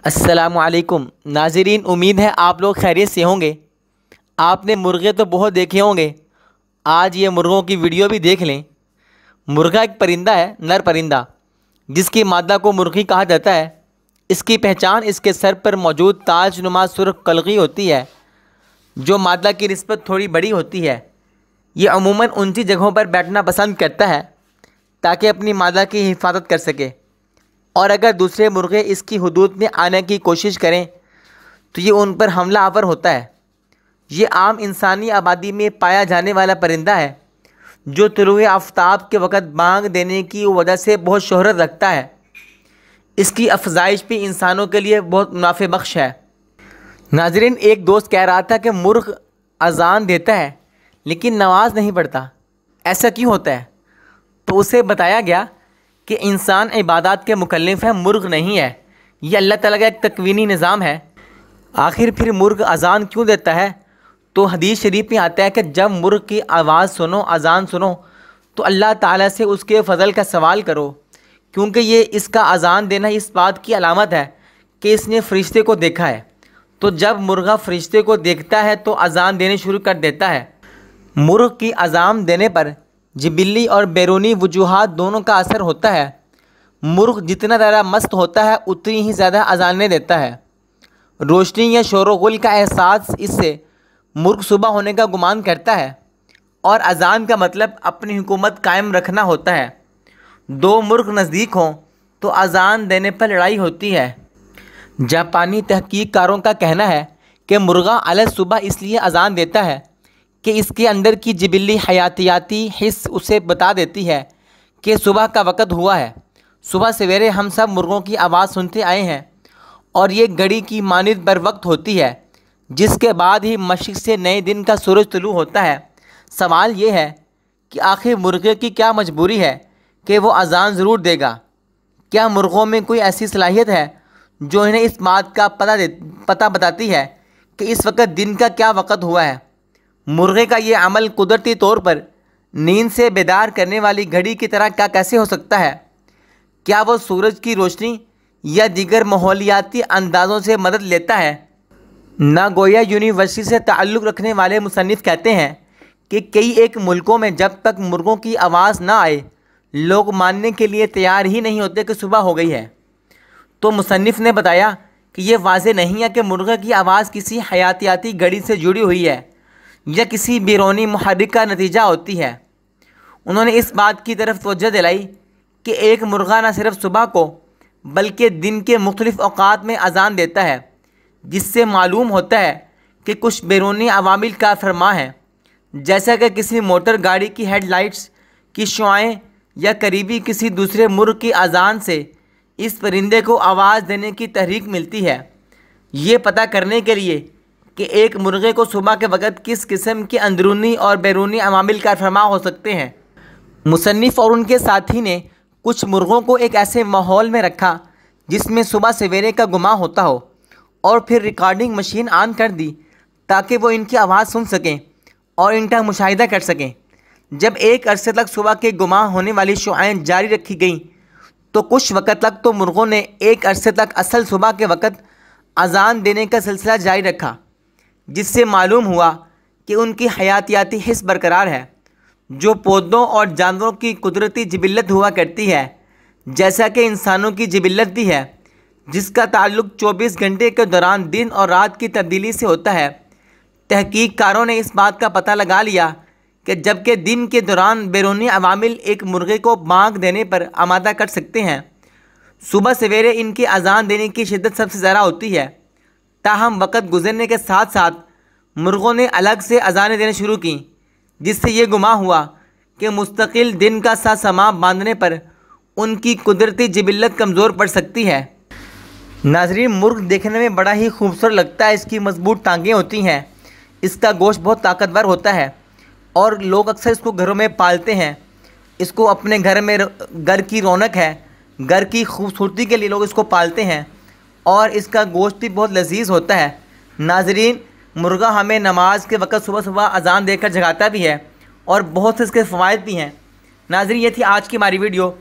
अस्सलामुअलैकुम नाज़रीन, उम्मीद है आप लोग खैरियत से होंगे। आपने मुर्गे तो बहुत देखे होंगे, आज ये मुर्गों की वीडियो भी देख लें। मुर्गा एक परिंदा है, नर परिंदा, जिसकी मादा को मुर्गी कहा जाता है। इसकी पहचान इसके सर पर मौजूद ताजनुमा सुर्ख कलगी होती है, जो मादा की निस्बत थोड़ी बड़ी होती है। ये अमूमन ऊंची जगहों पर बैठना पसंद करता है ताकि अपनी मादा की हिफाजत कर सके, और अगर दूसरे मुर्गे इसकी हुदूद में आने की कोशिश करें तो ये उन पर हमला आवर होता है। ये आम इंसानी आबादी में पाया जाने वाला परिंदा है, जो तुलुए आफ्ताब के वक़्त बांग देने की वजह से बहुत शोहरत रखता है। इसकी अफजाइश भी इंसानों के लिए बहुत मुनाफे बख्श है। नाजरीन, एक दोस्त कह रहा था कि मुर्ग अजान देता है लेकिन नमाज नहीं पढ़ता, ऐसा क्यों होता है? तो उसे बताया गया कि इंसान इबादत के मुकल्लिफ है, मुर्ग नहीं है। ये अल्लाह ताला का एक तकवीनी निज़ाम है। आखिर फिर मुर्ग अजान क्यों देता है? तो हदीस शरीफ में आता है कि जब मुर्ग की आवाज़ सुनो, अजान सुनो, तो अल्लाह ताला से उसके फ़ज़ल का सवाल करो, क्योंकि ये इसका अजान देना इस बात की अलामत है कि इसने फ़रिश्ते को देखा है। तो जब मुर्गा फ़रिश्ते को देखता है तो अजान देने शुरू कर देता है। मुर्ग की अजान देने पर जिबिल्ली और बैरूनी वजूहात दोनों का असर होता है। मुर्ग जितना ज़्यादा मस्त होता है उतनी ही ज़्यादा अजानें देता है। रोशनी या शोर-ओ-गुल का एहसास इससे मुर्ग सुबह होने का गुमान करता है, और अजान का मतलब अपनी हुकूमत कायम रखना होता है। दो मुर्ग नज़दीक हों तो अजान देने पर लड़ाई होती है। जापानी तहकीककारों का कहना है कि मुर्गा अलग सुबह इसलिए अजान देता है कि इसके अंदर की जिबिल्ली हयातियाती हिस्स उसे बता देती है कि सुबह का वक़्त हुआ है। सुबह सवेरे हम सब मुर्गों की आवाज़ सुनते आए हैं, और ये घड़ी की मानिद बर वक्त होती है, जिसके बाद ही मशरिक़ से नए दिन का सूरज तुलू होता है। सवाल ये है कि आखिर मुर्गे की क्या मजबूरी है कि वो अजान ज़रूर देगा? क्या मुर्गों में कोई ऐसी सलाहियत है जो इन्हें इस बात का पता बताती है कि इस वक्त दिन का क्या वक़्त हुआ है? मुर्गे का ये अमल कुदरती तौर पर नींद से बेदार करने वाली घड़ी की तरह क्या कैसे हो सकता है? क्या वो सूरज की रोशनी या दीगर माहौलियाती अंदाज़ों से मदद लेता है? नागोया यूनिवर्सिटी से ताल्लुक़ रखने वाले मुसन्निफ़ कहते हैं कि कई एक मुल्कों में जब तक मुर्गों की आवाज़ ना आए, लोग मानने के लिए तैयार ही नहीं होते कि सुबह हो गई है। तो मुसन्निफ़ ने बताया कि ये वाज़ेह नहीं है कि मुर्गे की आवाज़ किसी हयातियाती घड़ी से जुड़ी हुई है या किसी बैरूनी मुहर्रिक का नतीजा होती है। उन्होंने इस बात की तरफ तवज्जो दिलाई कि एक मुर्गा न सिर्फ सुबह को बल्कि दिन के मुख्तलिफ़ औक़ात में अजान देता है, जिससे मालूम होता है कि कुछ बैरूनी अवामिल का फरमा है, जैसा कि किसी मोटर गाड़ी की हेडलाइट्स की शुआएँ या करीबी किसी दूसरे मुर्ग की अजान से इस परिंदे को आवाज़ देने की तहरीक मिलती है। ये पता करने के लिए कि एक मुर्गे को सुबह के वक़्त किस किस्म के अंदरूनी और बैरूनी अवामिल का फरमा हो सकते हैं। मुसन्निफ़ और उनके साथी ने कुछ मुर्गों को एक ऐसे माहौल में रखा जिसमें सुबह सवेरे का गुमा होता हो, और फिर रिकॉर्डिंग मशीन ऑन कर दी ताकि वो इनकी आवाज़ सुन सकें और इनका मुशाहिदा कर सकें। जब एक अरसे तक सुबह के गुमा होने वाली शुआएँ जारी रखी गईं तो कुछ वक़्त तक तो मुर्गों ने एक अरसे तक असल सुबह के वक़्त अजान देने का सिलसिला जारी रखा, जिससे मालूम हुआ कि उनकी हयातियाती हिस्स बरकरार है, जो पौधों और जानवरों की कुदरती जिबिल्लत हुआ करती है, जैसा कि इंसानों की जिबिल्लत भी है, जिसका ताल्लुक़ 24 घंटे के दौरान दिन और रात की तब्दीली से होता है। तहकीककारों ने इस बात का पता लगा लिया कि जबकि दिन के दौरान बैरूनी अवामिल एक मुर्गे को बांग देने पर आमादा कर सकते हैं, सुबह सवेरे इनकी अजान देने की शिद्दत सबसे ज़्यादा होती है। ताहम वक़्त गुजरने के साथ साथ मुर्गों ने अलग से अजानें देना शुरू की, जिससे ये गुमा हुआ कि मुस्तकिल दिन का सा समा बांधने पर उनकी कुदरती जिबिल्लत कमज़ोर पड़ सकती है। नाज़रीन, मुर्ग देखने में बड़ा ही खूबसूरत लगता है। इसकी मजबूत टांगें होती हैं, इसका गोश्त बहुत ताकतवर होता है, और लोग अक्सर इसको घरों में पालते हैं। इसको अपने घर में, घर की रौनक है, घर की खूबसूरती के लिए लोग इसको पालते हैं, और इसका गोश्त भी बहुत लजीज होता है। नाजरीन, मुर्गा हमें नमाज के वक़्त सुबह सुबह अजान देकर जगाता भी है, और बहुत से इसके फ़वाइद भी हैं। नाजरीन, ये थी आज की हमारी वीडियो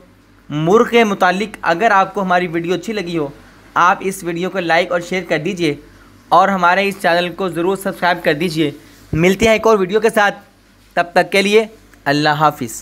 मुर्ग के मुतालिक। अगर आपको हमारी वीडियो अच्छी लगी हो आप इस वीडियो को लाइक और शेयर कर दीजिए और हमारे इस चैनल को ज़रूर सब्सक्राइब कर दीजिए। मिलते हैं एक और वीडियो के साथ, तब तक के लिए अल्लाह हाफिज़।